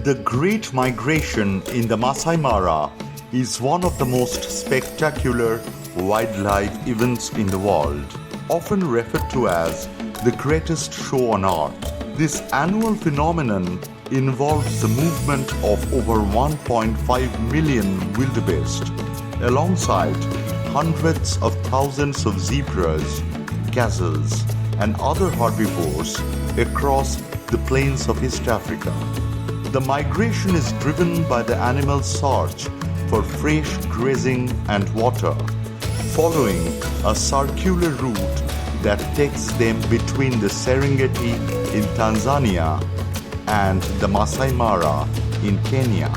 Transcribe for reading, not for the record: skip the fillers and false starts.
The Great Migration in the Masai Mara is one of the most spectacular wildlife events in the world, often referred to as the greatest show on earth. This annual phenomenon involves the movement of over 1.5 million wildebeest, alongside hundreds of thousands of zebras, gazelles, and other herbivores across the plains of East Africa. The migration is driven by the animals' search for fresh grazing and water, following a circular route that takes them between the Serengeti in Tanzania and the Masai Mara in Kenya.